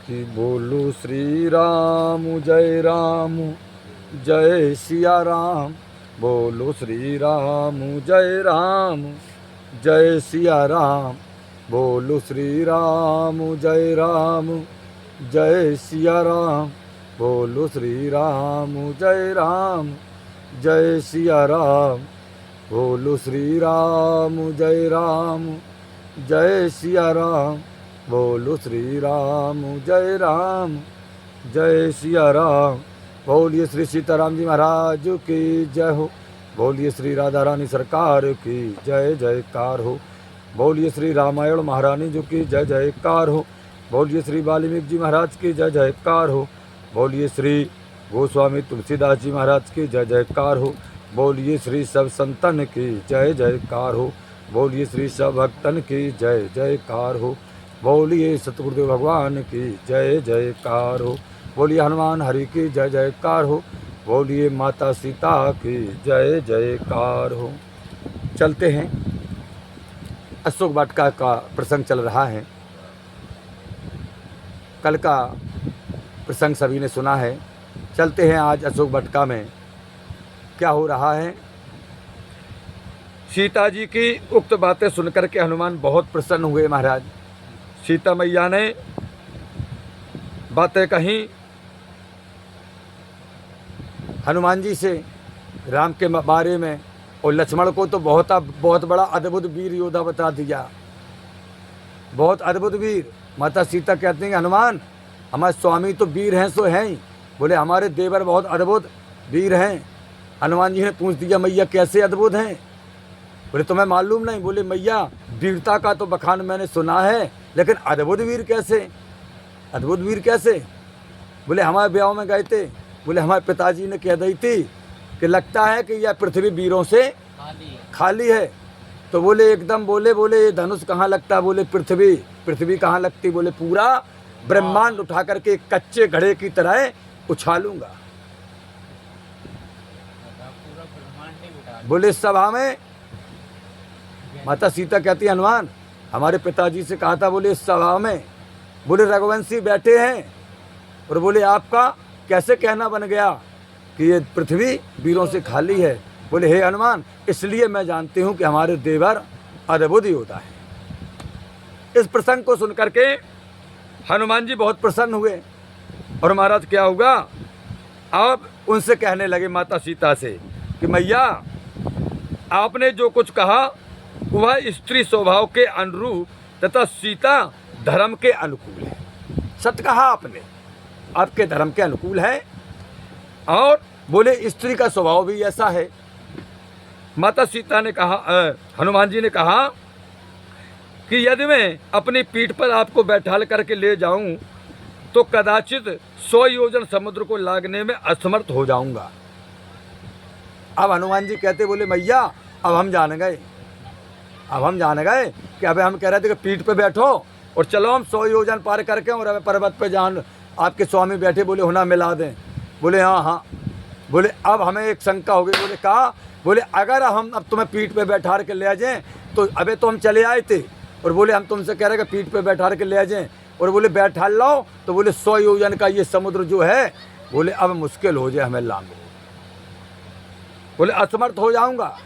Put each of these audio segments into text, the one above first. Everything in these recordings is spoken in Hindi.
कि बोलो श्री राम जय सिया राम। बोलो श्री राम जय सिया राम। बोलो श्री राम जय सिया राम। बोलो श्री राम जय सिया राम। बोलो श्री राम जय सिया राम। बोलो श्री राम जय सिया राम। बोलिए श्री सीताराम जी महाराज की जय हो। बोलिए श्री राधा रानी सरकार की जय जयकार हो। बोलिए श्री रामायण महारानी जी की जय जयकार हो। बोलिए श्री वाल्मीकि जी महाराज की जय जयकार हो। बोलिए श्री गोस्वामी तुलसीदास जी महाराज की जय जयकार हो। बोलिए श्री सब संतन की जय जयकार हो। बोलिए श्री सब भक्तन की जय जयकार हो। बोलिए सतगुरुदेव भगवान की जय जयकार हो। बोलिए हनुमान हरि की जय जयकार हो। बोलिए माता सीता की जय जयकार हो। चलते हैं, अशोक वाटिका का प्रसंग चल रहा है। कल का प्रसंग सभी ने सुना है। चलते हैं आज अशोक वाटिका में क्या हो रहा है। सीता जी की उक्त बातें सुनकर के हनुमान बहुत प्रसन्न हुए महाराज। सीता मैया ने बातें कही हनुमान जी से राम के बारे में, और लक्ष्मण को तो बहुत बड़ा अद्भुत वीर योद्धा बता दिया, बहुत अद्भुत वीर। माता सीता कहती हैं हनुमान हमारे स्वामी तो वीर हैं सो हैं ही। बोले हमारे देवर बहुत अद्भुत वीर हैं। हनुमान जी ने पूछ दिया मैया कैसे अद्भुत हैं? बोले तुम्हें मालूम नहीं? बोले मैया वीरता का तो बखान मैंने सुना है, लेकिन अद्भुत वीर कैसे? अद्भुत वीर कैसे? बोले हमारे ब्याह में गए थे। बोले हमारे पिताजी ने कह दी थी कि लगता है कि यह पृथ्वी वीरों से खाली है। तो बोले एकदम बोले ये धनुष कहाँ लगता? बोले पृथ्वी कहाँ लगती? बोले पूरा ब्रह्मांड उठा करके कच्चे घड़े की तरह उछालूंगा। बोले सभा में माता सीता कहती हनुमान हमारे पिताजी से कहा था, बोले सभा में बोले रघुवंशी बैठे हैं, और बोले आपका कैसे कहना बन गया कि ये पृथ्वी वीरों से खाली है? बोले हे हनुमान इसलिए मैं जानती हूँ कि हमारे देवर अद्भुत योद्धा है। इस प्रसंग को सुनकर के हनुमान जी बहुत प्रसन्न हुए। और महाराज क्या होगा, आप उनसे कहने लगे माता सीता से कि मैया आपने जो कुछ कहा वह स्त्री स्वभाव के अनुरूप तथा सीता धर्म के अनुकूल है। सत्य कहा आपने, आपके धर्म के अनुकूल है। और बोले स्त्री का स्वभाव भी ऐसा है। माता सीता ने कहा, हनुमान जी ने कहा कि यदि मैं अपनी पीठ पर आपको बैठाल करके ले जाऊं तो कदाचित 100 योजन समुद्र को लागने में असमर्थ हो जाऊंगा। अब हनुमान जी कहते बोले मैया अब हम जान गए कि अबे हम कह रहे थे कि पीठ पे बैठो और चलो हम 100 योजन पार करके और अब पर्वत पे जान आपके स्वामी बैठे, बोले होना मिला दें। बोले हाँ। बोले अब हमें एक शंका हो गई। बोले कहा? बोले अगर हम अब तुम्हें पीठ पे बैठा के ले जाएं तो अबे तो हम चले आए थे, और बोले हम तुमसे कह रहे हैं कि पीठ पे बैठा के ले जाएं, और बोले बैठा लाओ तो बोले 100 योजन का ये समुद्र जो है बोले अब मुश्किल हो जाए हमें लांघो। बोले असमर्थ हो जाऊंगा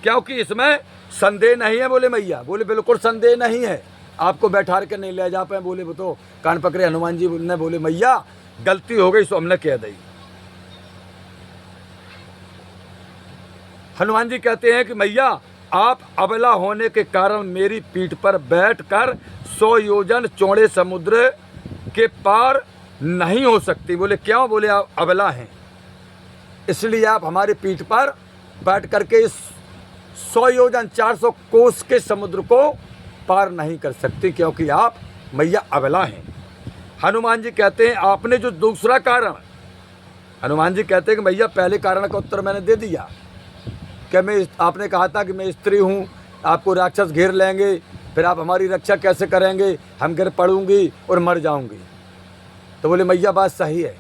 क्योंकि इसमें संदेह नहीं है। बोले मैया बोले बिल्कुल संदेह नहीं है, आपको बैठा के नहीं ले जा पाए। बोले वो तो कान पकड़े हनुमान जी ने बोले मैया गलती हो गई सो हमने कह दी। हनुमान जी कहते हैं कि मैया आप अबला होने के कारण मेरी पीठ पर बैठकर 100 योजन चौड़े समुद्र के पार नहीं हो सकती। बोले क्यों? बोले आप अबला हैं इसलिए आप हमारी पीठ पर बैठ करके इस 100 योजन 400 कोस के समुद्र को पार नहीं कर सकती, क्योंकि आप मैया अबला हैं। हनुमान जी कहते हैं आपने जो दूसरा कारण, हनुमान जी कहते हैं कि मैया पहले कारण का उत्तर मैंने दे दिया कि आपने कहा था कि मैं स्त्री हूँ, आपको राक्षस घेर लेंगे, फिर आप हमारी रक्षा कैसे करेंगे, हम गिर पड़ूंगी और मर जाऊंगी। तो बोले मैया बात सही है,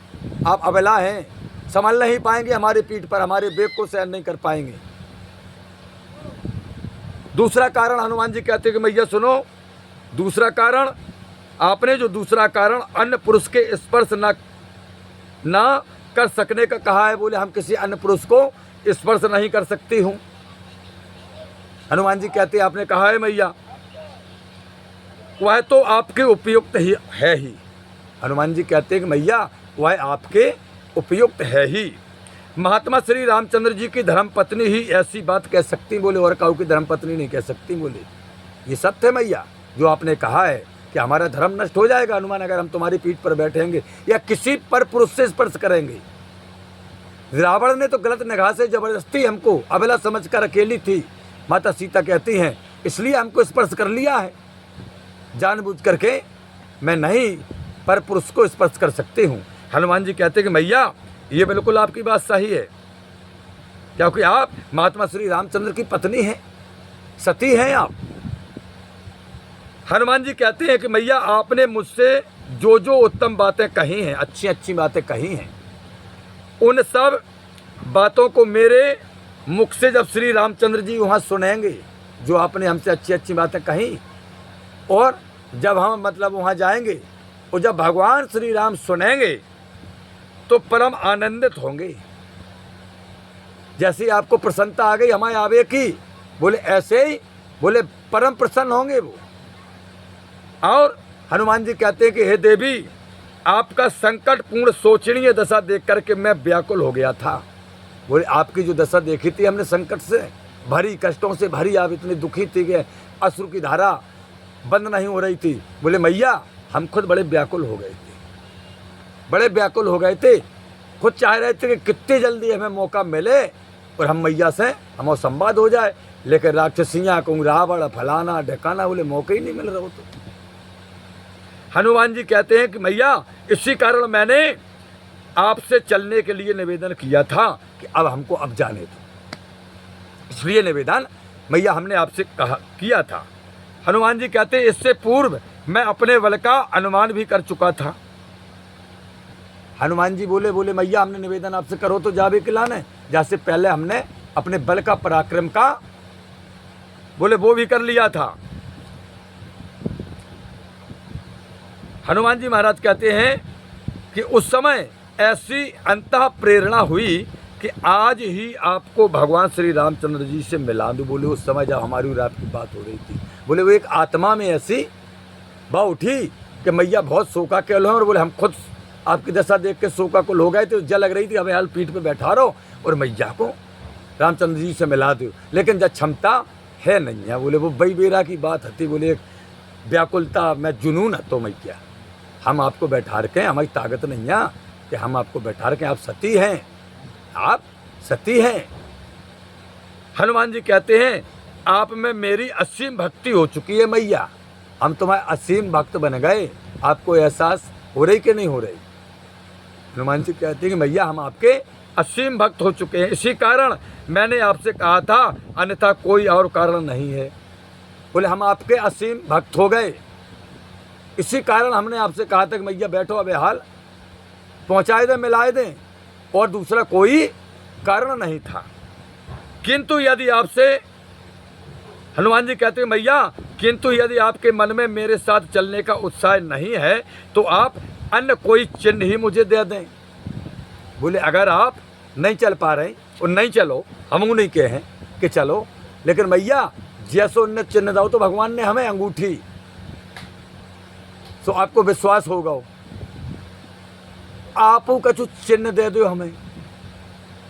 आप अबला हैं, संभल नहीं पाएंगे हमारी पीठ पर, हमारे वेग को सहन नहीं कर पाएंगे। दूसरा कारण हनुमान जी कहते हैं कि मैया सुनो, दूसरा कारण आपने जो दूसरा कारण अन्य पुरुष के स्पर्श न कर सकने का कहा है, बोले हम किसी अन्य पुरुष को स्पर्श नहीं कर सकती हूँ। हनुमान जी कहते हैं आपने कहा है मैया, वह तो आपके उपयुक्त ही है ही। हनुमान जी कहते हैं कि मैया वह आपके उपयुक्त है ही। महात्मा श्री रामचंद्र जी की धर्मपत्नी ही ऐसी बात कह सकती, बोले और काऊ की धर्मपत्नी नहीं कह सकती। बोले ये सत्य है मैया जो आपने कहा है कि हमारा धर्म नष्ट हो जाएगा हनुमान अगर हम तुम्हारी पीठ पर बैठेंगे या किसी पर पुरुष से स्पर्श करेंगे। रावण ने तो गलत निगाह से जबरदस्ती हमको अबला समझकर अकेली थी, माता सीता कहती हैं, इसलिए हमको स्पर्श कर लिया है। जानबूझ करके मैं नहीं पर पुरुष को स्पर्श कर सकती हूँ। हनुमान जी कहते हैं कि मैया ये बिल्कुल आपकी बात सही है, क्योंकि आप महात्मा श्री रामचंद्र की पत्नी हैं, सती हैं आप। हनुमान जी कहते हैं कि मैया आपने मुझसे जो जो उत्तम बातें कही हैं, अच्छी अच्छी बातें कही हैं, उन सब बातों को मेरे मुख से जब श्री रामचंद्र जी वहाँ सुनेंगे, जो आपने हमसे अच्छी अच्छी बातें कही, और जब हम मतलब वहाँ जाएंगे और जब भगवान श्री राम सुनेंगे तो परम आनंदित होंगे। जैसे आपको प्रसन्नता आ गई हमारे आवे की, बोले ऐसे ही बोले परम प्रसन्न होंगे वो। और हनुमान जी कहते हैं कि हे देवी, आपका संकटपूर्ण शोचनीय दशा देख करके मैं व्याकुल हो गया था। बोले आपकी जो दशा देखी थी हमने, संकट से भरी, कष्टों से भरी, आप इतनी दुखी थी कि अश्रु की धारा बंद नहीं हो रही थी। बोले मैया हम खुद बड़े व्याकुल हो गए थे, बड़े व्याकुल हो गए थे, खुद चाह रहे थे कि कितनी जल्दी हमें मौका मिले और हम मैया से हमारा संवाद हो जाए, लेकिन राक्षसियाँ कहूँ रावण फलाना ढकाना, बोले मौका ही नहीं मिल रहा हो। तो हनुमान जी कहते हैं कि मैया इसी कारण मैंने आपसे चलने के लिए निवेदन किया था कि अब हमको अब जाने दो, इसलिए निवेदन मैया हमने आपसे किया था। हनुमान जी कहते हैं इससे पूर्व मैं अपने बल का अनुमान भी कर चुका था। हनुमान जी बोले मैया हमने निवेदन आपसे करो तो जावे खिलाने, जैसे पहले हमने अपने बल का पराक्रम का बोले वो भी कर लिया था। हनुमान जी महाराज कहते हैं कि उस समय ऐसी अंतः प्रेरणा हुई कि आज ही आपको भगवान श्री रामचंद्र जी से मिला दूं। बोले उस समय जब हमारी और आपकी बात हो रही थी, बोले वो एक आत्मा में ऐसी बात उठी कि मैया बहुत शोका केल हो, और बोले हम खुद आपकी दशा देख के शोका कुल हो गए थे, जल लग रही थी, हमें हाल पीठ पे बैठा रहो और मैया को रामचंद्र जी से मिला दो, लेकिन जब क्षमता है नहीं है। बोले वो बई बेरा की बात हती, बोले एक व्याकुलता में जुनून है तो मैया हम आपको बैठा रखें, हमारी ताकत नहीं है कि हम आपको बैठा रखें, आप सती हैं, आप सती हैं। हनुमान जी कहते हैं आप में मेरी असीम भक्ति हो चुकी है मैया, हम तुम्हारे असीम भक्त बन गए, आपको एहसास हो रही कि नहीं हो रही। हनुमान जी कहते हैं कि मैया हम आपके असीम भक्त हो चुके हैं, इसी कारण मैंने आपसे कहा था, अन्यथा कोई और कारण नहीं है। बोले हम आपके असीम भक्त हो गए, इसी कारण हमने आपसे कहा था कि मैया बैठो अब हाल पहुँचाए दें, मिलाए दें, और दूसरा कोई कारण नहीं था। किंतु यदि आपसे, हनुमान जी कहते हैं मैया किंतु यदि आपके मन में मेरे साथ चलने का उत्साह नहीं है तो आप अन्य कोई चिन्ह ही मुझे दे दें। बोले अगर आप नहीं चल पा रहे और नहीं चलो, हम नहीं कहे कि चलो, लेकिन मैया जैसो उन्हें चिन्ह दो तो भगवान ने हमें अंगूठी, तो आपको विश्वास होगा, आप कछु चिन्ह दे दो हमें,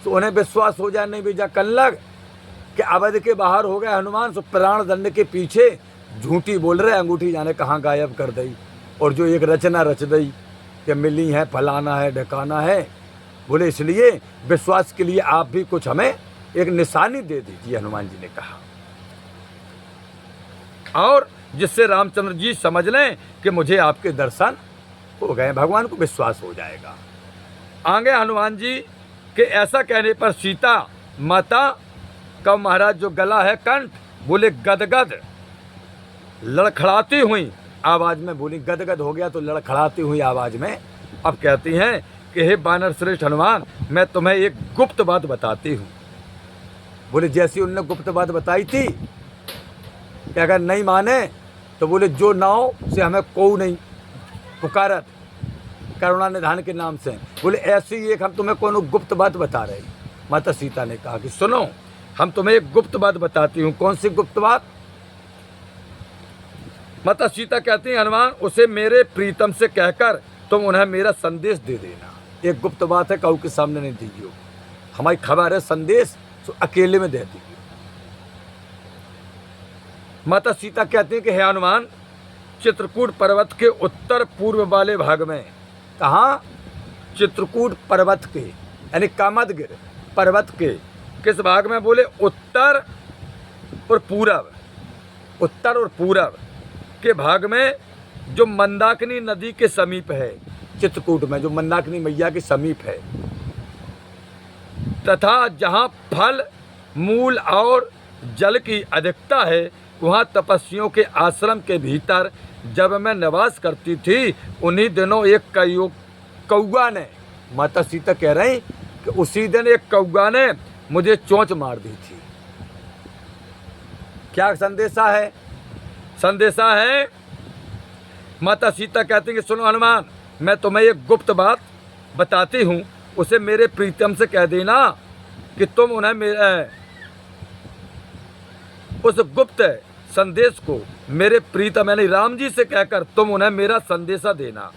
तो उन्हें विश्वास हो जाए। नहीं भेजा कल लग कि अवध के बाहर हो गए हनुमान, तो प्राण दंड के पीछे झूठी बोल रहे, अंगूठी जाने कहाँ गायब कर दी, और जो एक रचना रच दी कि मिली है, फलाना है, ढकाना है। बोले इसलिए विश्वास के लिए आप भी कुछ हमें एक निशानी दे दीजिए, हनुमान जी ने कहा, और जिससे रामचंद्र जी समझ लें कि मुझे आपके दर्शन हो गए, भगवान को विश्वास हो जाएगा। आगे हनुमान जी के ऐसा कहने पर सीता माता का महाराज जो गला है कंठ, बोले गदगद लड़खड़ाती हुई आवाज में बोली, गदगद हो गया तो लड़खड़ाती हुई आवाज में अब कहती हैं कि हे बानर श्रेष्ठ हनुमान, मैं तुम्हें एक गुप्त बात बताती हूँ। बोले जैसी उनने गुप्त बात बताई थी कि अगर नहीं माने तो बोले जो नाव से हमें को नहीं पुकारत करुणा निधान के नाम से। बोले ऐसी एक हम तुम्हें कोनो गुप्त बात बता रहे। माता सीता ने कहा कि सुनो, हम तुम्हें एक गुप्त बात बताती हूँ। कौन सी गुप्त बात? माता सीता कहती हैं हनुमान, उसे मेरे प्रीतम से कहकर तुम उन्हें मेरा संदेश दे देना। एक गुप्त बात है, कहू के सामने नहीं दीजिए, हमारी खबर है, संदेश तो अकेले में दे दीजिए। माता सीता कहती हैं कि हे हनुमान, चित्रकूट पर्वत के उत्तर पूर्व वाले भाग में। कहाँ? चित्रकूट पर्वत के यानी कामदगिर पर्वत के किस भाग में? बोले उत्तर और पूरब, उत्तर और पूरब के भाग में, जो मंदाकिनी नदी के समीप है। चित्रकूट में जो मंदाकिनी मैया के समीप है, तथा जहाँ फल मूल और जल की अधिकता है, वहाँ तपस्वियों के आश्रम के भीतर जब मैं निवास करती थी, उन्हीं दिनों एक कौआ ने, माता सीता कह रही कि उसी दिन एक कौआ ने मुझे चोंच मार दी थी। क्या संदेशा है? संदेशा है, माता सीता कहती हैं कि सुनो हनुमान, मैं तुम्हें एक गुप्त बात बताती हूँ, उसे मेरे प्रीतम से कह देना कि तुम उन्हें उस गुप्त संदेश को मेरे प्रीतम यानी राम जी से कहकर तुम उन्हें मेरा संदेशा देना।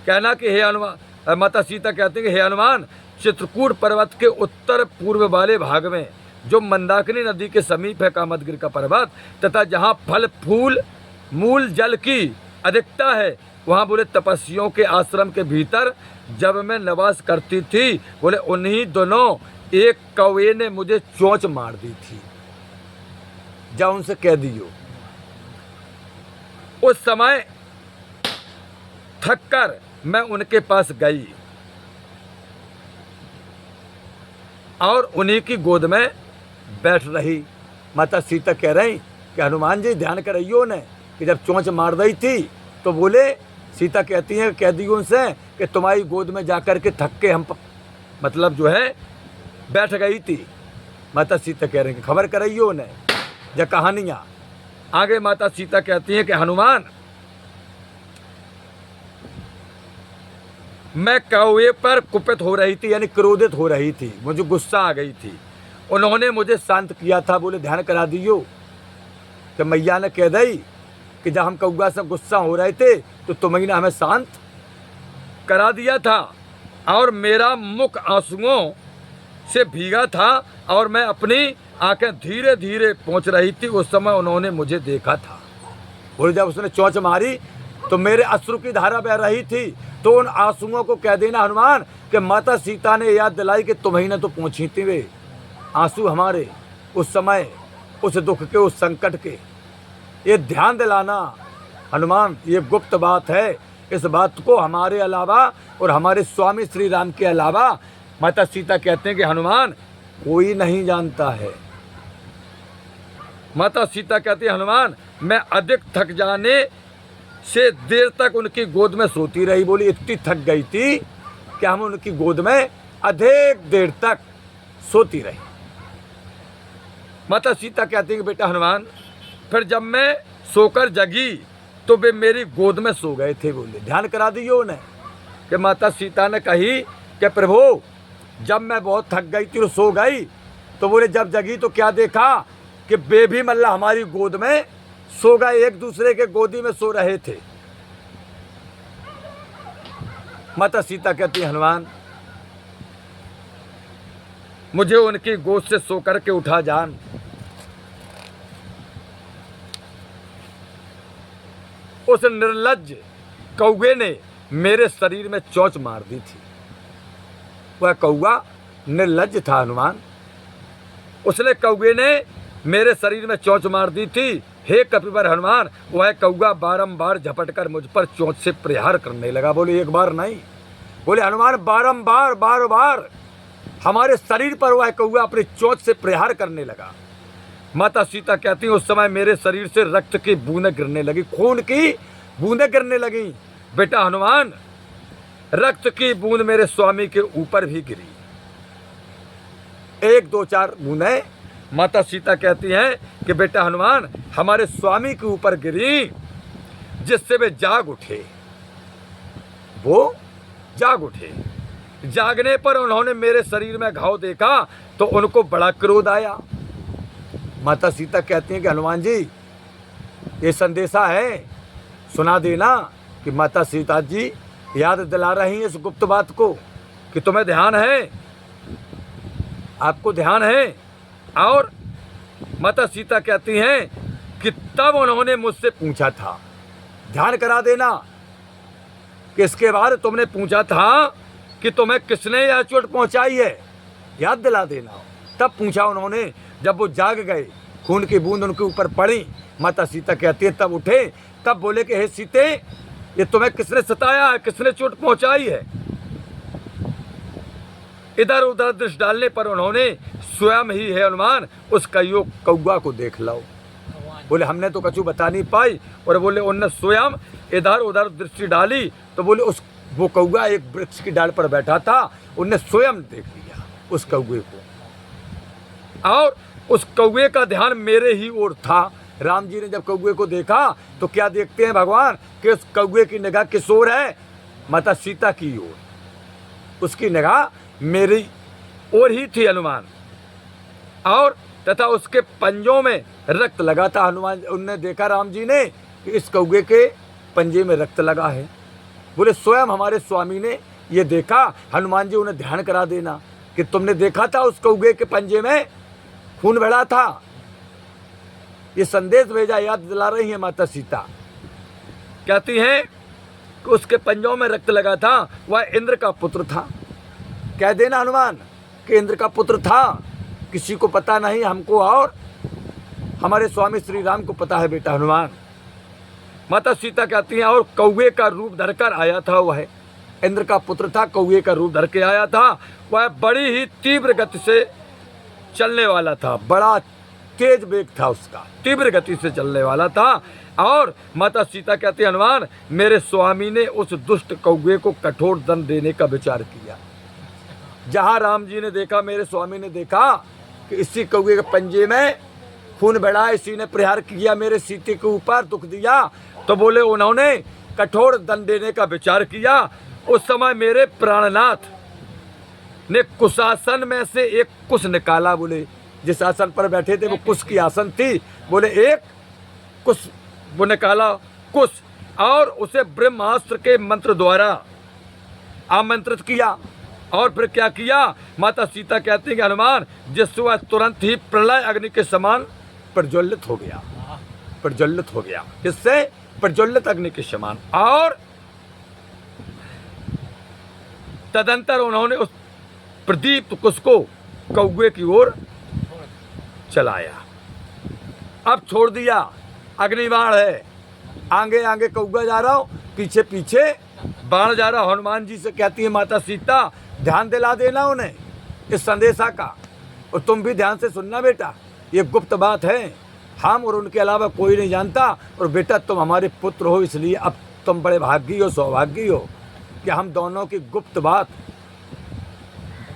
कहना कि हे हनुमान, माता सीता कहते हैं कि हे हनुमान, चित्रकूट पर्वत के उत्तर पूर्व वाले भाग में, जो मंदाकिनी नदी के समीप है कामदगिर का पर्वत, तथा जहाँ फल फूल मूल जल की अधिकता है, वहाँ बोले तपस्वियों के आश्रम के भीतर जब मैं निवास करती थी, बोले उन्हीं दोनों एक कौवे ने मुझे चोंच मार दी थी। जाओ उनसे कह दियो। उस समय थककर मैं उनके पास गई और उन्हीं की गोद में बैठ रही। माता सीता कह रही कि हनुमान जी ध्यान कराइयो ने कि जब चोंच मार रही थी तो बोले, सीता कहती हैं कह दियो उनसे कि तुम्हारी गोद में जाकर के थक के हम मतलब जो है बैठ गई थी। माता सीता कह रही कि खबर कराइयो ने या कहानियाँ। आगे माता सीता कहती हैं कि हनुमान, मैं कौवे पर कुपित हो रही थी यानी क्रोधित हो रही थी, मुझे गुस्सा आ गई थी। उन्होंने मुझे शांत किया था। बोले ध्यान करा दियो कि मैया ने कह दी कि जब हम कौआ से गुस्सा हो रहे थे तो तुम्हें ने हमें शांत करा दिया था, और मेरा मुख आंसुओं से भीगा था और मैं अपनी आंखें धीरे धीरे पहुंच रही थी। उस समय उन्होंने मुझे देखा था। बोले जब उसने चोंच मारी तो मेरे अश्रु की धारा बह रही थी, तो उन आंसुओं को कह देना हनुमान कि माता सीता ने याद दिलाई कि तुम्हें ने तो पहुँची थी वे आंसू हमारे उस समय, उस दुख के, उस संकट के। ये ध्यान दिलाना हनुमान, ये गुप्त बात है। इस बात को हमारे अलावा और हमारे स्वामी श्री राम के अलावा माता सीता कहते हैं कि हनुमान कोई नहीं जानता है। माता सीता कहती है हनुमान, मैं अधिक थक जाने से देर तक उनकी गोद में सोती रही। बोली इतनी थक गई थी कि हम उनकी गोद में अधिक देर तक सोती रही। माता सीता कहती है कि बेटा हनुमान, फिर जब मैं सोकर जगी तो वे मेरी गोद में सो गए थे। बोले ध्यान करा दियो उन्हें कि माता सीता ने कही कि प्रभु जब मैं बहुत थक गई थी और सो गई, तो बोले जब जगी तो क्या देखा कि वे भी मल्ला हमारी गोद में सो गए, एक दूसरे के गोदी में सो रहे थे। माता सीता कहती है हनुमान, मुझे उनकी गोद से सो करके उठा जान। उस निर्लज्ज कौवे ने मेरे शरीर में चोंच मार दी थी। वह कौवा निर्लज्ज था हनुमान, उसने कौवे ने मेरे शरीर में चोंच मार दी थी। हे कपिवर हनुमान, वह कौवा बारंबार झपटकर मुझ पर चोंच से प्रहार करने लगा। बोले एक बार नहीं, बोले हनुमान बारंबार बार बार हमारे शरीर पर वह कौवा अपनी चोंच से प्रहार करने लगा। माता सीता कहती हैं उस समय मेरे शरीर से रक्त की बूंदें गिरने लगी, खून की बूंदें गिरने लगी। बेटा हनुमान, रक्त की बूंद मेरे स्वामी के ऊपर भी गिरी, 1 2 4 बूंदें। माता सीता कहती हैं कि बेटा हनुमान, हमारे स्वामी के ऊपर गिरी, जिससे वे जाग उठे। वो जाग उठे। जागने पर उन्होंने मेरे शरीर में घाव देखा तो उनको बड़ा क्रोध आया। माता सीता कहती हैं कि हनुमान जी ये संदेशा है, सुना देना कि माता सीता जी याद दिला रही हैं इस गुप्त बात को कि तुम्हें ध्यान है, आपको ध्यान है। और माता सीता कहती हैं कि तब उन्होंने मुझसे पूछा था, ध्यान करा देना कि इसके बाद तुमने पूछा था कि तुम्हें किसने यह चोट पहुंचाई है, याद दिला देना। तब पूछा उन्होंने, जब वो जाग गए, खून की बूंद उनके ऊपर पड़ी। माता सीता कहती है तब उठे, तब बोले कि हे सीते, ये तुम्हें किसने सताया है, किसने चोट पहुंचाई है। इधर उधर दृष्टि डालने पर उन्होंने स्वयं ही है हनुमान उस कौआ को देख लो। बोले हमने तो कछु बता नहीं पाई, और बोले उनने स्वयं इधर उधर दृष्टि डाली तो बोले वो कौआ एक वृक्ष की डाल पर बैठा था, उनने स्वयं देख लिया उस कौए को, और उस कौए का ध्यान मेरे ही ओर था। राम जी ने जब कौए को देखा तो क्या देखते हैं भगवान कि उस कौए की निगाह किस ओर है, माता सीता की ओर, उसकी निगाह मेरी ओर ही थी हनुमान। और तथा उसके पंजों में रक्त लगा था। हनुमान उनने देखा राम जी ने कि इस कौए के पंजे में रक्त लगा है। बोले स्वयं हमारे स्वामी ने ये देखा। हनुमान जी उन्हें ध्यान करा देना कि तुमने देखा था उस कौए के पंजे में खून बड़ा था। ये संदेश भेजा, याद दिला रही है माता सीता। कहती हैं कि उसके पंजों में रक्त लगा था, वह इंद्र का पुत्र था। कह देना हनुमान कि इंद्र का पुत्र था, किसी को पता नहीं, हमको और हमारे स्वामी श्री राम को पता है बेटा हनुमान। माता सीता कहती हैं और कौवे का रूप धरकर आया था, वह इंद्र का पुत्र था, कौवे का रूप धर के आया था। वह बड़ी ही तीव्र गति से चलने वाला था, बड़ा तेज वेग था उसका, तीव्र गति से चलने वाला था। और माता सीता कहती हनुमान मेरे स्वामी ने उस दुष्ट कौवे को कठोर दंड देने का विचार किया। जहां राम जी ने देखा, मेरे स्वामी ने देखा कि इसी कौवे के पंजे में खून बड़ा, इसी ने प्रहार किया मेरे सीते के ऊपर, दुख दिया, तो बोले उन्होंने कठोर दंड देने का विचार किया। उस समय मेरे प्राणनाथ ने कुशासन में से एक कुश निकाला। बोले जिस आसन पर बैठे थे वो कुश की आसन थी, बोले एक कुश वो निकाला कुश, और उसे ब्रह्मास्त्र के मंत्र द्वारा आमंत्रित किया। और फिर क्या किया, माता सीता कहती है कि हनुमान जिससे वह तुरंत ही प्रलय अग्नि के समान प्रज्वलित हो गया, प्रज्वलित हो गया, इससे प्रज्वलित अग्नि के समान। और तदंतर उन्होंने उस प्रदीप्त कुश को कौवे की ओर चलाया। अब छोड़ दिया, अग्निबाण है, आगे आगे कौवा जा रहा हो, पीछे पीछे बाण जा रहा। हनुमान जी से कहती है माता सीता ध्यान दिला देना उन्हें इस संदेशा का, और तुम भी ध्यान से सुनना बेटा, ये गुप्त बात है, हम और उनके अलावा कोई नहीं जानता। और बेटा तुम हमारे पुत्र हो, इसलिए अब तुम बड़े भाग्यी हो, सौभाग्यी हो कि हम दोनों की गुप्त बात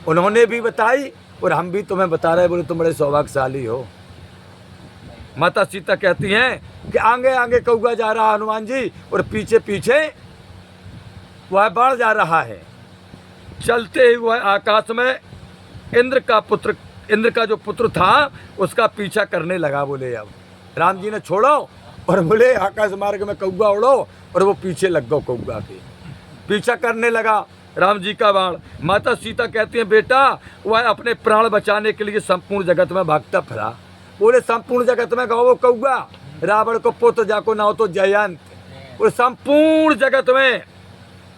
उन्होंने भी बताई और हम भी तुम्हें बता रहे, बोले तुम बड़े सौभाग्यशाली हो। माता सीता कहती हैं कि आगे आगे कौवा जा रहा हनुमान जी, और पीछे पीछे वह बाण जा रहा है। चलते ही वह आकाश में इंद्र का जो पुत्र था उसका पीछा करने लगा। बोले अब राम जी ने छोड़ो और बोले आकाश मार्ग में कौवा उड़ो, और वो पीछे लग गो, कौवा के पीछा करने लगा राम जी का बाण। माता सीता कहती हैं बेटा वह अपने प्राण बचाने के लिए संपूर्ण जगत में भागता फिरा। बोले संपूर्ण जगत में गो वो कौवा, रावण को पुत्र जाको ना हो तो जयंत, और संपूर्ण जगत में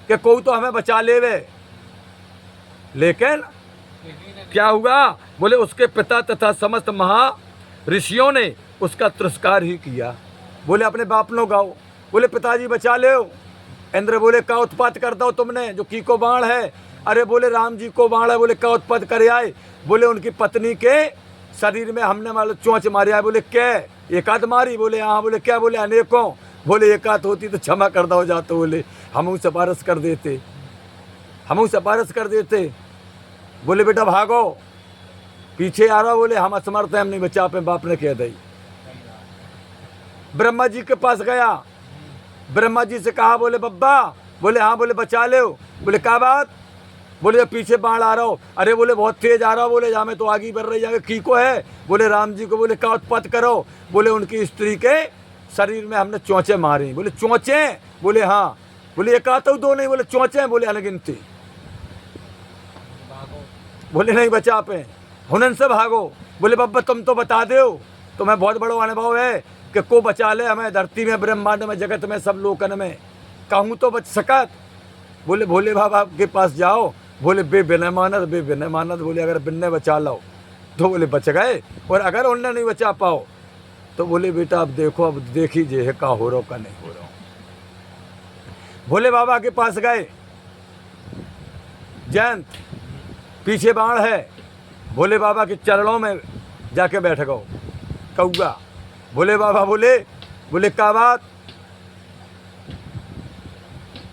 कि कोई तो हमें बचा लेवे। लेकिन क्या हुआ, बोले उसके पिता तथा समस्त महा ऋषियों ने उसका तिरस्कार ही किया। बोले अपने बाप नो गाओ, बोले पिताजी बचा ले। इंद्र बोले का उत्पात कर दो तुमने, जो की को बाण है। अरे बोले राम जी को बाण है। बोले का उत्पात करे आए। बोले उनकी पत्नी के शरीर में हमने मान लो चोंच मारी है। बोले क्या एक आध मारी। बोले हाँ। बोले क्या, बोले अनेकों। बोले एक आध होती तो क्षमा कर दो जाते। बोले हम सिफारिश कर देते, हम सिफारिश कर देते। बोले बेटा भागो, पीछे आ रहा। बोले हम असमर्थ हैं, हम नहीं बचा पे, बाप ने कह दी। ब्रह्मा जी के पास गया, ब्रह्मा जी से कहा बोले बब्बा बोले हाँ, बोले बचा ले। बोले क्या बात? बोले पीछे बाढ़ आ रहा हो। अरे बोले बहुत तेज आ रहा हो। बोले जा मैं तो आगे बढ़ रही जाएगा की को है? बोले राम जी को। बोले क्या उत्पात करो? बोले उनकी स्त्री के शरीर में हमने चोंचे मारी। बोले चोंचे? बोले हाँ। बोले एक आता हूँ दो नहीं, बोले चोंचे। बोले अनगिनती। बोले नहीं बचा पे, हुनन से भागो। बोले बब्बा तुम तो बता दो, तुम्हें बहुत बड़ो अनुभव है कि को बचा ले हमें धरती में, ब्रह्मांड में, जगत में, सब लोकन में, कहूँ तो बच सकत। बोले भोले बाबा के पास जाओ। बोले बे बिना मानत, बे बिना मानत। बोले अगर बिन्ने बचा लो तो बोले बच गए, और अगर उनने नहीं बचा पाओ तो बोले बेटा अब देखो, अब देख ही जे है का हो रहा का नहीं हो रहा। भोले बाबा के पास गए। जयंत पीछे बाण है, भोले बाबा के चरणों में जाके बैठ गओ कौआ। भोले बाबा बोले क्या बात?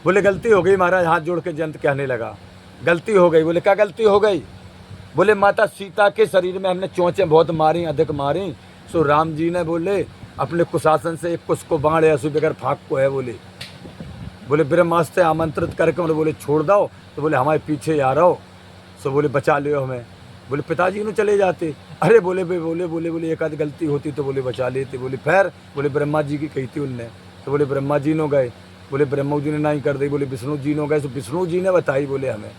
बोले गलती हो गई महाराज। हाथ जोड़ के जयंत कहने लगा गलती हो गई। बोले क्या गलती हो गई? बोले माता सीता के शरीर में हमने चोंचे बहुत मारी, अधिक मारी, सो राम जी ने बोले अपने कुशासन से एक कुश को बाण ऐसे बगैर फाक को है। बोले ब्रह्मास्त्र आमंत्रित करके उन्हें बोले छोड़ दो। तो बोले हमारे पीछे आ रहो, सो बोले बचा लियो हमें। बोले पिताजी ने चले जाते। अरे बोले बोले एक आध गलती होती तो बोले बचा लेते। बोले फिर? बोले ब्रह्मा जी की कही थी उनने। तो बोले ब्रह्मा जी ने गए। बोले ब्रह्मा जी ने नहीं कर दी। बोले विष्णु जी ने गए, तो विष्णु जी ने बताई बोले हमें।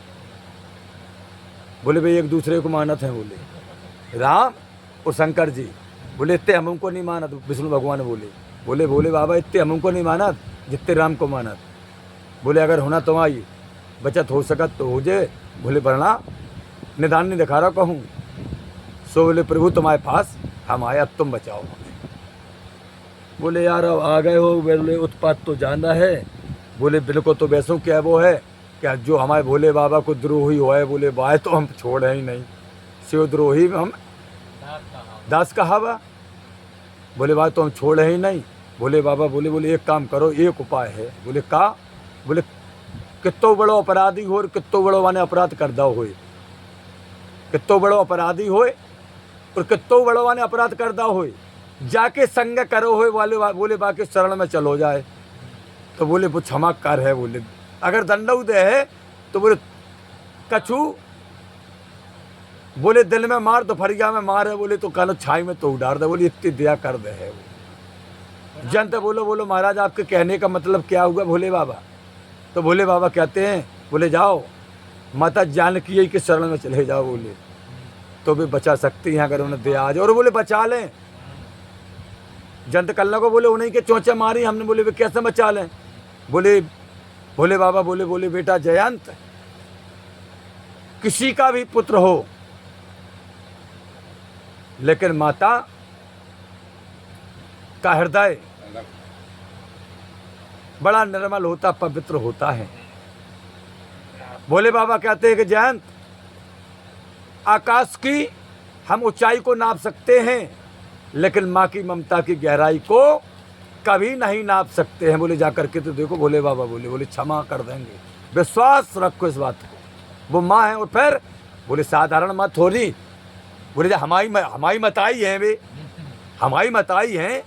बोले भाई एक दूसरे को मानत है। बोले राम और शंकर जी। बोले इतने हमको नहीं मानत। विष्णु भगवान बोले भोले बाबा इतने हमको नहीं मानत जितने राम को मानत। बोले अगर होना तुम्हारी बचत हो सकत तो हो जाए। बोले वरना निदान नहीं दिखा रहा कहूँ। सो बोले प्रभु तुम्हारे पास हम आए, अब तुम बचाओ हमें। बोले यार अब आ गए हो। बोले उत्पात तो जाना है। बोले बिल्कुल तो वैसों क्या वो है क्या जो हमारे भोले बाबा को द्रोही हुआ है। बोले बाय तो हम छोड़े ही नहीं, शिव द्रोही हम दास कहा बा। बोले बाय तो हम छोड़े ही नहीं। भोले बाबा बोले एक काम करो, एक उपाय है। बोले का? बोले कितो बड़ो अपराधी हो और कितो बड़ो माने अपराध करदा होए, कितो बड़ो अपराधी होए और कितो बड़ो माने अपराध करदा होए, जाके संग करो होए वाले बोले बाके शरण में चलो जाए। तो बोले वो क्षमा कर है। बोले अगर दंडऊ दे है तो बोले कछु, बोले दिल में मार तो फरिया में मार है। बोले तो कानो छाई में तो उडार दे। बोले इतनी दया कर दे है वो। जंत बोलो महाराज आपके कहने का मतलब क्या हुआ भोले बाबा? तो भोले बाबा कहते हैं बोले जाओ माता जानकी के शरण में चले जाओ। बोले तो भी बचा सकती हैं अगर उन्हें दया आ जाए। और बोले बचा लें। जंत कल्ला को बोले उन्हीं के चोंचे मारी हमने। बोले वे कैसे बचा लें? बोले भोले बाबा बोले बेटा जयंत किसी का भी पुत्र हो, लेकिन माता का हृदय बड़ा निर्मल होता, पवित्र होता है। भोले बाबा कहते हैं कि जयंत आकाश की हम ऊंचाई को नाप सकते हैं, लेकिन माँ की ममता की गहराई को कभी नहीं नाप सकते हैं। बोले जाकर के तो देखो भोले बाबा बोले क्षमा कर देंगे, विश्वास रखो इस बात को, वो माँ है। और फिर बोले साधारण माँ थोड़ी, बोले हमारी मताई है वे, हमारी मताई हैं।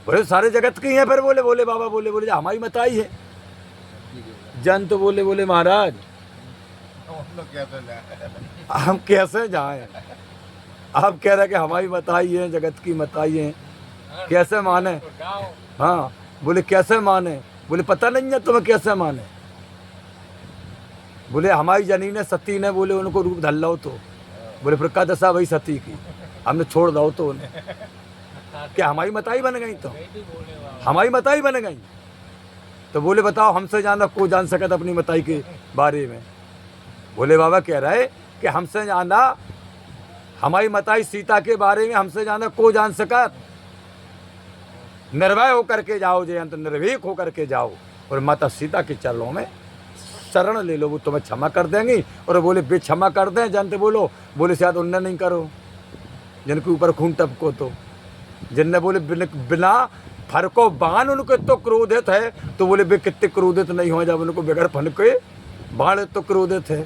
बोले सारे जगत की हैं। फिर बोले बाबा बोले हमारी मताई है। जन तो बोले महाराज हम कैसे जाएं? आप कह रहे कि हमारी मताई है, जगत की मताई है, कैसे माने? हाँ बोले कैसे माने? बोले पता नहीं है तुम्हें कैसे माने? बोले हमारी जनी ने सती ने बोले उनको रूप धल लो। तो बोले फिर का दशा वही सती की, हमने छोड़ दो तो उन्हें। क्या हमारी मताई बन गई? तो हमारी मताई बन गई। तो बोले बताओ हमसे ज्यादा को जान सकत अपनी मताई के बारे में? भोले बाबा कह रहे कि हमसे ज्यादा हमारी मताई सीता के बारे में हमसे ज्यादा को जान सकत। निर्भय होकर के जाओ जयंत, निर्भीक होकर के जाओ और माता सीता के चरणों में शरण ले लो, वो तुम्हें क्षमा कर देंगी। और बोले बे क्षमा कर दें जयंत बोले शायद उन्हें नहीं करो जिनके ऊपर खून टपको। तो जिनने बोले बिना फरको बाण उनको तो क्रोधित है, तो बोले बे कितने क्रोधित नहीं हो जब उनको बगैर फन के बाण तो क्रोधित है।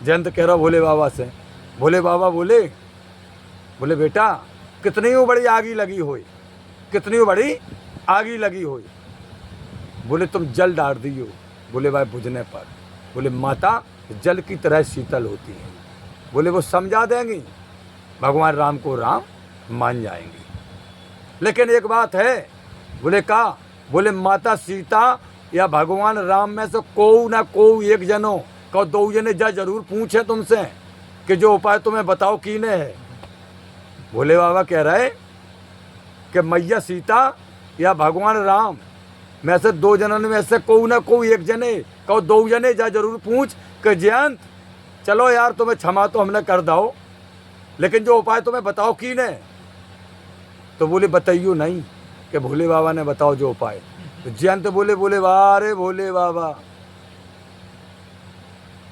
जयंत कह रहा भोले बाबा से, भोले बाबा बोले बेटा कितनी बड़ी आगी लगी हुई, कितनी बड़ी आगी लगी हुई, बोले तुम जल डाल दियो। बोले भाई बुझने पर। बोले माता जल की तरह शीतल होती है। बोले वो समझा देंगी, भगवान राम को राम मान जाएंगे। लेकिन एक बात है, बोले का, बोले माता सीता या भगवान राम में से कोई ना कोई एक जनो को दो जने जा जरूर पूछे तुमसे कि जो उपाय तुम्हें बताओ कीने है। भोले बाबा कह रहे कि मैया सीता या भगवान राम में से दो जनन में से कोई ना कोई एक जने को दो जने जा जरूर पूछ कि जयंत चलो यार तुम्हें क्षमा तो हमने कर दो, लेकिन जो उपाय तुम्हें बताओ कीने। तो बोले बताइयो नहीं कि भोले बाबा ने बताओ जो उपाय। तो जयंत बोले वाह रे भोले बाबा,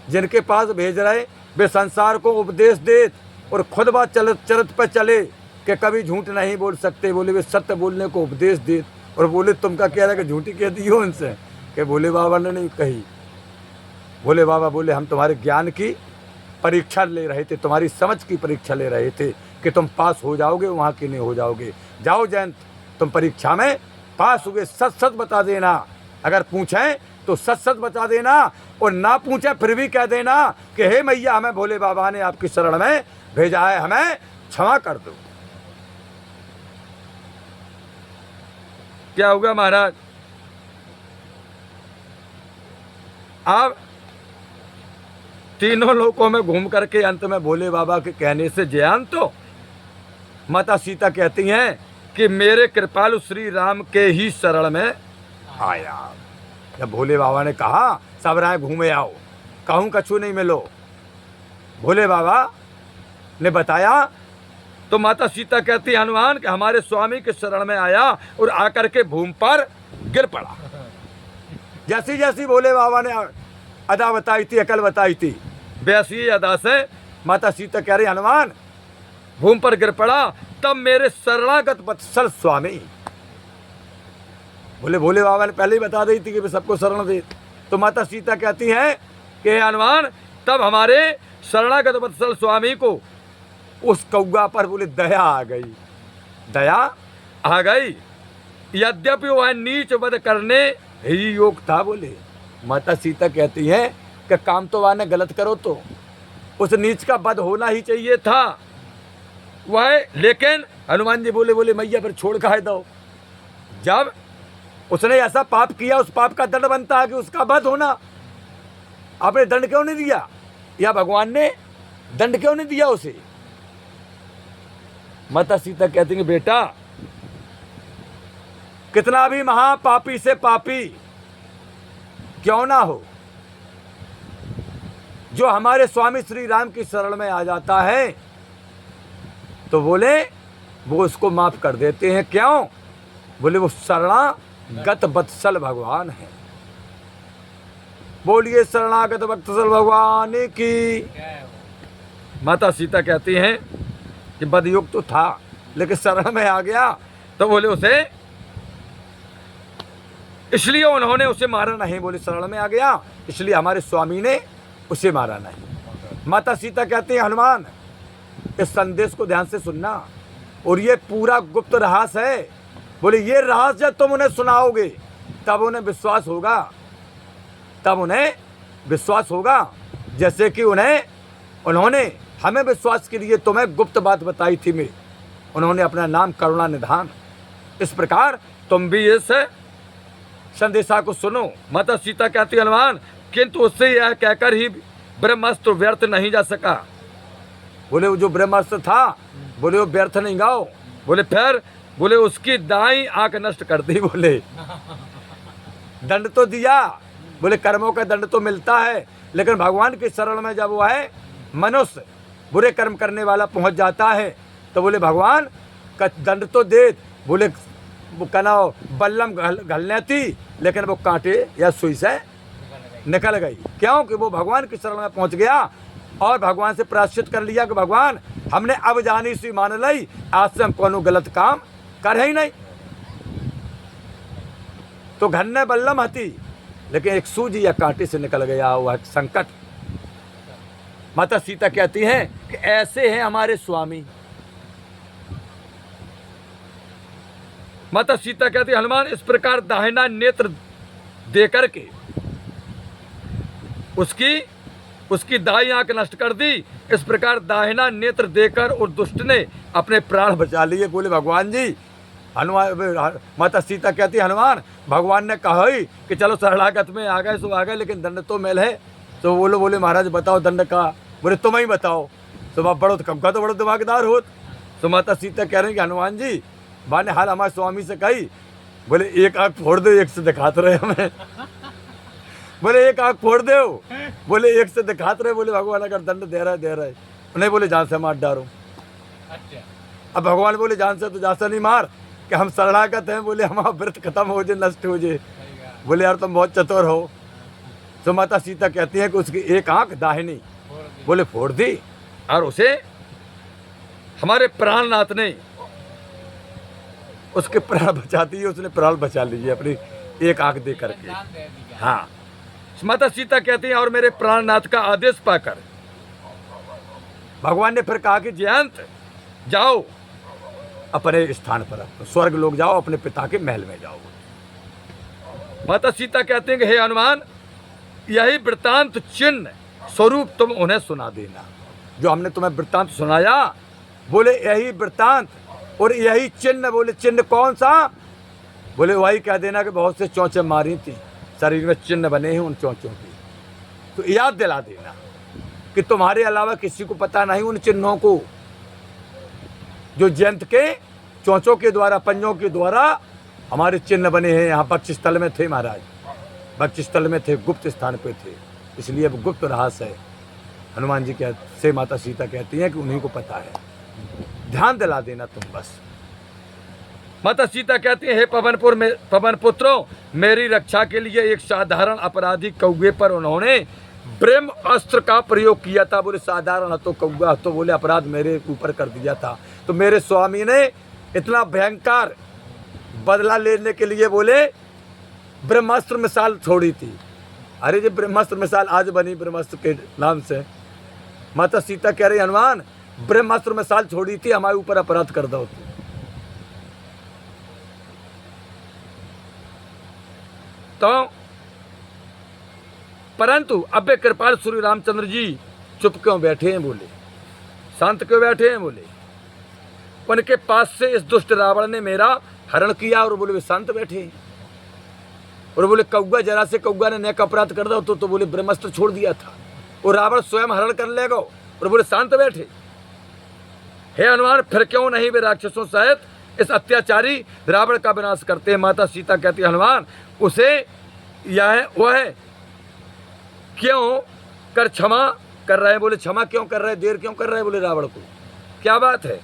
जिनके पास भेज रहे वे संसार को उपदेश दे और खुद बात चरित पर चले कि कभी झूठ नहीं बोल सकते। बोले वे सत्य बोलने को उपदेश दे। और बोले तुम क्या कह रहे कि झूठी कह दी हो उनसे कि भोले बाबा ने नहीं कही। भोले बाबा बोले हम तुम्हारे ज्ञान की परीक्षा ले रहे थे, तुम्हारी समझ की परीक्षा ले रहे थे कि तुम पास हो जाओगे वहाँ की नहीं हो जाओगे। जाओ जयंत तुम परीक्षा में पास हुए, सच सच बता देना। अगर पूछें तो सच सच बता देना, और ना पूछे फिर भी कह देना कि हे मैया हमें भोले बाबा ने आपकी शरण में भेजा है, हमें क्षमा कर दो। क्या होगा महाराज, अब तीनों लोकों में घूम करके अंत में भोले बाबा के कहने से जयंत तो माता सीता कहती हैं कि मेरे कृपालु श्री राम के ही शरण में आया। जब भोले बाबा ने कहा सब राय घूमे आओ, कहूँ कछु नहीं मिलो, भोले बाबा ने बताया तो माता सीता कहती हनुमान कि हमारे स्वामी के शरण में आया और आकर के भूमि पर गिर पड़ा। जैसी जैसी भोले बाबा ने अदा बताई थी, अकल बताई थी, वैसी अदा से माता सीता कह रही हनुमान भूमि पर गिर पड़ा। तब मेरे शरणागत वत्सल स्वामी, बोले भोले बाबा ने पहले ही बता दी थी कि वे सबको शरण दे। तो माता सीता कहती हैं कि हनुमान तब हमारे शरणागत वत्सल स्वामी को उस कौआ पर बोले दया आ गई, दया आ गई। यद्यपि वह नीच वध करने ही योग था। बोले माता सीता कहती हैं कि काम तो वह ने गलत करो तो उस नीच का वध होना ही चाहिए था वह, लेकिन हनुमान जी बोले मैया फिर छोड़ खाए दो। जब उसने ऐसा पाप किया उस पाप का दंड बनता है कि उसका वध होना। आपने दंड क्यों नहीं दिया, या भगवान ने दंड क्यों नहीं दिया उसे। माता सीता कहती हैं बेटा कितना भी महापापी से पापी क्यों ना हो, जो हमारे स्वामी श्री राम की शरण में आ जाता है तो बोले वो उसको माफ कर देते हैं। क्यों, बोले वो शरणागत वत्सल भगवान है। बोलिए शरणागत वत्सल भगवान की। माता सीता कहती हैं कि बदयुग तो था लेकिन शरण में आ गया तो बोले उसे, इसलिए उन्होंने उसे मारा नहीं। बोले शरण में आ गया इसलिए हमारे स्वामी ने उसे मारा नहीं। माता सीता कहती हैं हनुमान इस संदेश को ध्यान से सुनना, और ये पूरा गुप्त रहस्य है। बोले ये रहस्य जब तुम उन्हें सुनाओगे तब उन्हें विश्वास होगा, तब उन्हें विश्वास होगा। जैसे कि उन्होंने हमें विश्वास के लिए तुम्हें गुप्त बात बताई थी मैं, उन्होंने अपना नाम करुणा निधान। इस प्रकार तुम भी इस संदेशा को सुनो। माता सीता कहती हनुमान किंतु उससे यह कहकर ही ब्रह्मास्त्र व्यर्थ नहीं जा सका। बोले वो जो ब्रह्मास्त्र था बोले वो व्यर्थ नहीं गाओ। बोले फिर, बोले उसकी दाई आंख नष्ट कर दी। बोले दंड तो दिया, बोले कर्मों का दंड तो मिलता है, लेकिन भगवान की शरण में जब वो है मनुष्य बुरे कर्म करने वाला पहुंच जाता है तो बोले भगवान का दंड तो दे। बोले वो कना बल्लम घलने थी लेकिन वो कांटे या सुई से निकल गई। क्योंकि वो भगवान की शरण में पहुंच गया और भगवान से प्रायश्चित कर लिया कि भगवान हमने अब जानी सी मान ली, आज से हम कोनो गलत काम कर ही नहीं। तो घन्ने बल्लम हती लेकिन एक सूजी या कांटे से निकल गया वह संकट। माता सीता कहती हैं कि ऐसे हैं हमारे स्वामी। माता सीता कहती हनुमान इस प्रकार दाहिना नेत्र दे करके उसकी दाई आंख नष्ट कर दी। इस प्रकार दाहिना नेत्र देकर और दुष्ट ने अपने प्राण बचा लिए। बोले भगवान जी, हनुमान, माता सीता कहती हनुमान, भगवान ने कहा ही कि चलो शरणागत में आ गए सो आ गए, लेकिन दंड तो मेल है। तो बोले महाराज बताओ दंड का। बोले तुम ही बताओ। तो आप बड़ो तो कम का तो बड़ो दिमागदार हो। तो माता सीता कह रही कि हनुमान जी, बाने हाल हमारे स्वामी से कही, बोले एक आँख फोड़ दो, एक से दिखाते रहे हमें। बोले एक आँख फोड़ दो, बोले एक से दिखाते रहे। बोले भगवान अगर दंड दे रहा है नहीं, बोले जान से मार डालो। अब भगवान बोले जान से तो जान से नहीं मार, कि हम शरणागत हैं। बोले हमारा व्रत खत्म हो जाए, नष्ट हो जाए। बोले यार तुम बहुत चतुर हो। तो माता सीता कहती है कि उसकी एक आँख दाहिनी बोले फोड़ दी, और उसे हमारे प्राणनाथ ने उसके प्राण बचा दिए। उसने प्राण बचा लीजिए अपनी एक आँख दे करके। हाँ, माता सीता कहती है और मेरे प्राणनाथ का आदेश पाकर भगवान ने फिर कहा कि जयंत जाओ अपने स्थान पर, स्वर्ग लोग जाओ, अपने पिता के महल में जाओ। माता सीता कहते हैं कि हे हनुमान, यही वृत्तांत चिन्ह स्वरूप तुम उन्हें सुना देना। जो हमने तुम्हें वृत्तांत सुनाया, बोले यही वृत्तांत और यही चिन्ह। बोले चिन्ह कौन सा? बोले वही कह देना कि बहुत से चोंचे मारी थी, शरीर में चिन्ह बने हैं उन चोंचों की। तो याद दिला देना कि तुम्हारे अलावा किसी को पता नहीं उन चिन्हों को, जो जयंत के चोंचों के द्वारा, पंजों के द्वारा हमारे चिन्ह बने हैं। यहाँ वक्षस्थल में थे महाराज, वक्षस्थल में थे, गुप्त स्थान पे थे, इसलिए अब गुप्त रहस्य है। हनुमान जी से माता सीता कहती हैं कि उन्हीं को पता है, ध्यान दिला देना तुम बस। माता सीता कहती है हे पवन पुत्रों, मेरी रक्षा के लिए एक साधारण अपराधी कौवे पर उन्होंने ब्रह्म अस्त्र का प्रयोग किया था। बोले साधारण तो कौवा तो बोले अपराध मेरे ऊपर कर दिया था। तो मेरे स्वामी ने इतना भयंकर बदला लेने के लिए बोले ब्रह्मास्त्र मिसाल छोड़ी थी। अरे जी ब्रह्मास्त्र मिसाल आज बनी ब्रह्मास्त्र के नाम से। माता सीता कह रही हनुमान, ब्रह्मास्त्र मिसाल छोड़ी थी, हमारे ऊपर अपराध कर दो। तो परंतु अब कृपाल श्री रामचंद्र जी चुप क्यों बैठे हैं? बोले शांत क्यों बैठे हैं? बोले उनके पास से इस दुष्ट रावण ने मेरा हरण किया, और बोले वे शांत बैठे हैं। और बोले कौआ, जरा से कौआ ने नेक अपराध कर दो तो बोले ब्रह्मास्त्र छोड़ दिया था, और रावण स्वयं हरण कर लेगा, और बोले शांत बैठे। हे हनुमान, फिर क्यों नहीं वे राक्षसों सहित इस अत्याचारी रावण का विनाश करते हैं? माता सीता कहती हनुमान, उसे यह वह क्यों कर क्षमा कर रहे हैं? बोले क्षमा क्यों कर रहे हैं, देर क्यों कर रहे हैं? बोले रावण को क्या बात है?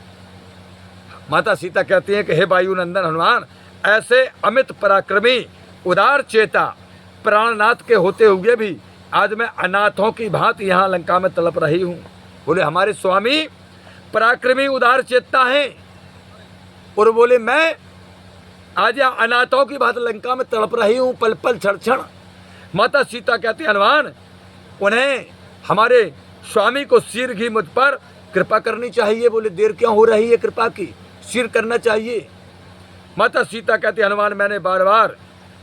माता सीता कहती हैं कि हे वायुनंदन हनुमान, ऐसे अमित पराक्रमी उदार चेता प्राणनाथ के होते हुए भी आज मैं अनाथों की भांति यहाँ लंका में तड़प रही हूँ। बोले हमारे स्वामी पराक्रमी उदार चेता हैं, और बोले मैं आज यहाँ अनाथों की भांति लंका में तड़प रही हूँ, पल पल क्षण क्षण। माता सीता कहती हनुमान, उन्हें हमारे स्वामी को शीघ्र ही मुझ पर कृपा करनी चाहिए। बोले देर क्यों हो रही है, कृपा की शीघ्र करना चाहिए। माता सीता कहती हनुमान, मैंने बार बार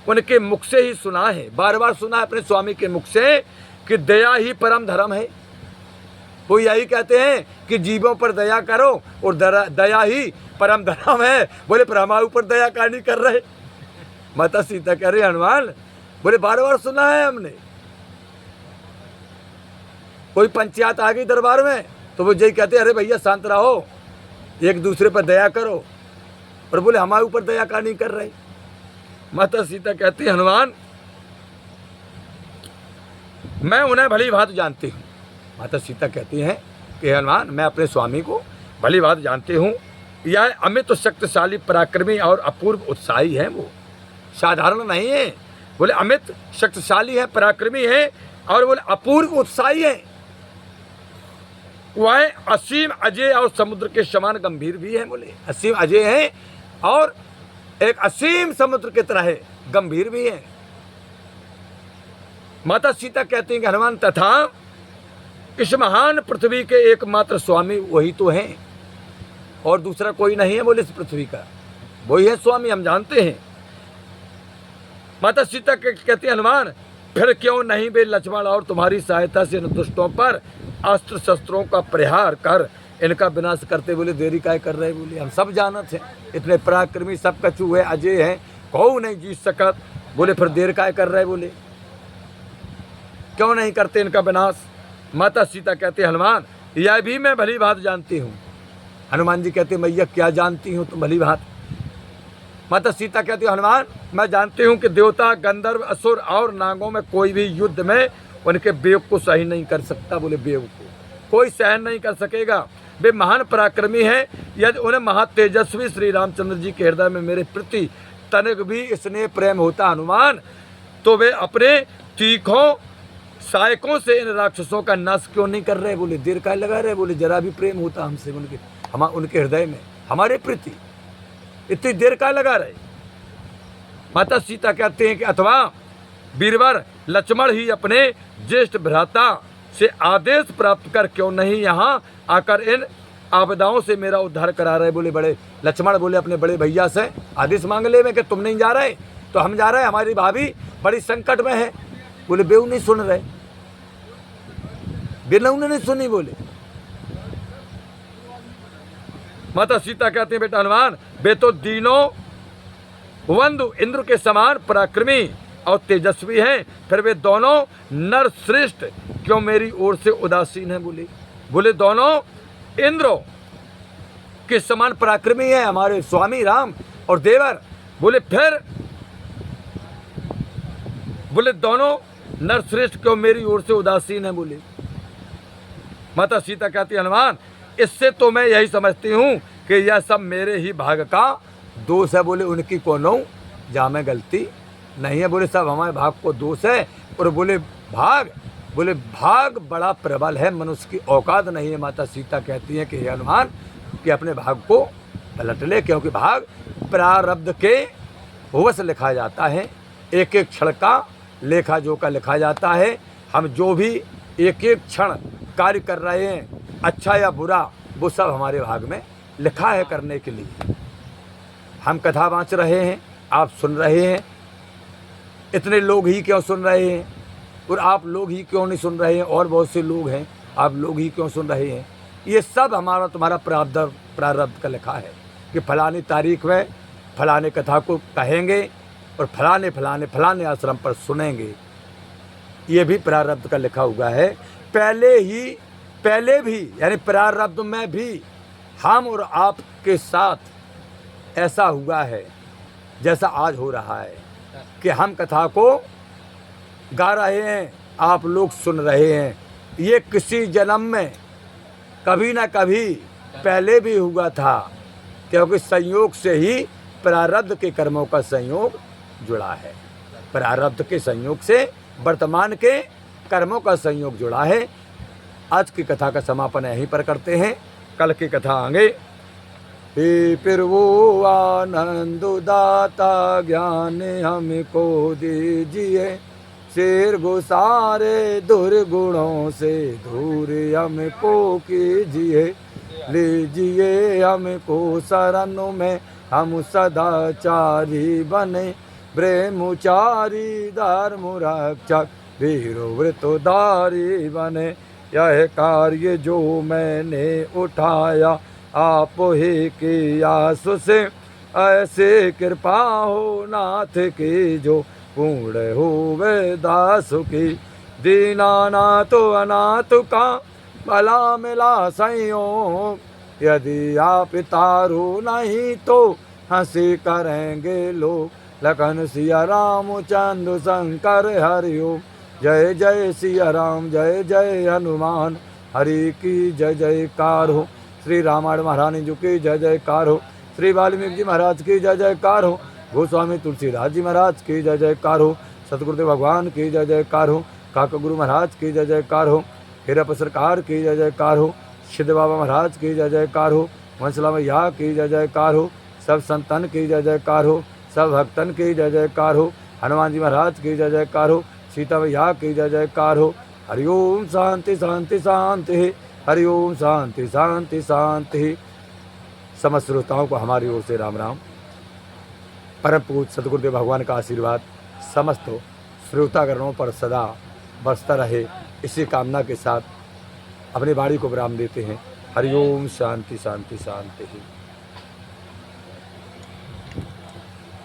उनके मुख से ही सुना है, बार बार सुना है अपने स्वामी के मुख से कि दया ही परम धर्म है। वो यही कहते हैं कि जीवों पर दया करो, और दया ही परम धर्म है। बोले पर हमारे ऊपर दया का नहीं कर रहे। माता सीता कह रही हनुमान, बोले बार बार सुना है हमने। कोई पंचायत आ गई दरबार में तो वो यही कहते अरे भैया शांत रहो, एक दूसरे पर दया करो, और बोले हमारे ऊपर दया का नहीं कर रहे। माता सीता कहती हनुमान, मैं उन्हें भली भांति जानती हूँ। माता सीता कहती हैं कि हनुमान, मैं अपने स्वामी को भली भांति जानती हूँ। यह अमित शक्तिशाली पराक्रमी और अपूर्व उत्साही है, वो साधारण नहीं है। बोले अमित शक्तिशाली है, पराक्रमी है, और बोले अपूर्व उत्साही है। वह असीम अजय और समुद्र के समान गंभीर भी है। बोले असीम अजय है और एक असीम समुद्र की तरह है, गंभीर भी है। माता सीता कहती हैं कि हनुमान, तथा इस महान पृथ्वी के एकमात्र स्वामी वही तो हैं, और दूसरा कोई नहीं है। बोले इस पृथ्वी का वही है स्वामी, हम जानते हैं। माता सीता कहती हनुमान, फिर क्यों नहीं बे लक्ष्मण, और तुम्हारी सहायता से इन दुष्टों पर अस्त्र शस्त्रों का प्रहार कर इनका विनाश करते। बोले देरी काय कर रहे, बोले हम सब जानत हैं, इतने पराक्रमी सब कछु है, अजय हैं, कहो नहीं जीत सकत। बोले फिर देर काय कर रहे, बोले क्यों नहीं करते इनका विनाश। माता सीता कहते हनुमान, यह भी मैं भली बात जानती हूँ। हनुमान जी कहते मैया क्या जानती हूँ तुम भली बात। माता सीता कहती हनुमान, मैं जानती हूँ कि देवता, गंधर्व, असुर और नागों में कोई भी युद्ध में उनके वेग को सही नहीं कर सकता। बोले वेग को कोई सहन नहीं कर सकेगा, वे महान पराक्रमी हैं। यदि उन्हें महातेजस्वी श्री रामचंद्र जी के हृदय में मेरे प्रति तनिक भी स्नेह प्रेम होता हनुमान, तो वे अपने तीखों सहायकों से इन राक्षसों का नाश क्यों नहीं कर रहे। बोले देर काय लगा रहे, बोले जरा भी प्रेम होता हमसे, उनके हृदय में हमारे प्रति इतनी देर काय लगा रहे। माता सीता कहते हैं कि अथवा वीरवर लक्ष्मण ही अपने ज्येष्ठ भ्राता से आदेश प्राप्त कर क्यों नहीं यहाँ आकर इन आपदाओं से मेरा उद्धार करा रहे। बोले बड़े लक्ष्मण बोले अपने बड़े भैया से आदेश मांग ले में कि तुम नहीं जा रहे तो हम जा रहे हैं, हमारी भाभी बड़ी संकट में है। बोले बेऊ नहीं सुन रहे, बिना उन्होंने सुनी। बोले माता सीता कहते हैं बेटा हनुमान, वे तो दीनों बंधु इंद्र के समान पराक्रमी और तेजस्वी हैं, फिर वे दोनों नर श्रेष्ठ क्यों मेरी ओर से उदासीन हैं। बोले दोनों इंद्रों के समान पराक्रमी हैं हमारे स्वामी राम और देवर। बोले दोनों नर श्रेष्ठ क्यों मेरी ओर से उदासीन है। बोले माता सीता कहती हनुमान, इससे तो मैं यही समझती हूँ कि यह सब मेरे ही भाग का दोष है। बोले उनकी कोनो जा में गलती नहीं है, बोले सब हमारे भाग को दोष है। और बोले भाग बड़ा प्रबल है, मनुष्य की औकात नहीं है। माता सीता कहती है कि हे हनुमान कि अपने भाग को पलट ले, क्योंकि भाग प्रारब्ध के वश लिखा जाता है, एक एक क्षण का लेखा जोखा लिखा जाता है। हम जो भी एक एक क्षण कार्य कर रहे हैं, अच्छा या बुरा, वो सब हमारे भाग में लिखा है करने के लिए। हम कथा बाँच रहे हैं, आप सुन रहे हैं, इतने लोग ही क्यों सुन रहे हैं, और आप लोग ही क्यों नहीं सुन रहे हैं, और बहुत से लोग हैं, आप लोग ही क्यों सुन रहे हैं। ये सब हमारा तुम्हारा प्रारब्ध का लिखा है कि फलानी तारीख में फलाने कथा को कहेंगे और फलाने आश्रम पर सुनेंगे। ये भी प्रारब्ध का लिखा हुआ है। पहले भी यानी प्रारब्ध में भी हम और आपके साथ ऐसा हुआ है जैसा आज हो रहा है कि हम कथा को गा रहे हैं, आप लोग सुन रहे हैं। ये किसी जन्म में कभी ना कभी पहले भी हुआ था, क्योंकि संयोग से ही प्रारब्ध के कर्मों का संयोग जुड़ा है। प्रारब्ध के संयोग से वर्तमान के कर्मों का संयोग जुड़ा है। आज की कथा का समापन यहीं पर करते हैं, कल की कथा आगे। फिर वो आनंद दाता ज्ञान हमको दीजिए, शेर गुसारे दुर्गुणों से दूर हमको कीजिए, लीजिए हमको शरणों में हम सदाचारी बने, ब्रह्मचारी धर्म रक्षक वीरो व्रतोधारी बने। यह कार्य जो मैंने उठाया आप ही की आस से, ऐसे कृपा हो नाथ की जो पूर्ण होवे दास की। दीनानाथ अनाथ का भला मिला संयोग, यदि आप तारो नहीं तो हंसी करेंगे लोग। लखन सिया रामचंद्र शंकर हरिओम, जय जय सिया राम जय जय हनुमान, हरि की जय जयकार हो। श्री रामायण महारानी जी की जय जयकार हो। श्री वाल्मीकि जी महाराज की जय जयकार हो। गोस्वामी तुलसीदास जी महाराज की जय जयकार हो। सतगुरुदेव भगवान की जय जयकार हो। काका गुरु महाराज की जय जयकार हो। हीरप सरकार की जय जयकार हो। सिद्ध बाबा महाराज की जय जयकार हो। वंशला मैया की जय जयकार हो। सब संतन की जय जयकार हो। सब भक्तन की जय जयकार हो। हनुमान जी महाराज की जय जयकार हो। सीता मैया की जय जयकार हो। हरिओम शांति शांति शांति, हरिओम शांति शांति शांति। समस्त श्रोताओं को हमारी ओर से राम राम। परम पूज्य सतगुरुदेव भगवान का आशीर्वाद समस्त श्रोतागणों पर सदा बरसता रहे, इसी कामना के साथ अपनी वाणी को विराम देते हैं। हरिओम। शांति शांति शांति।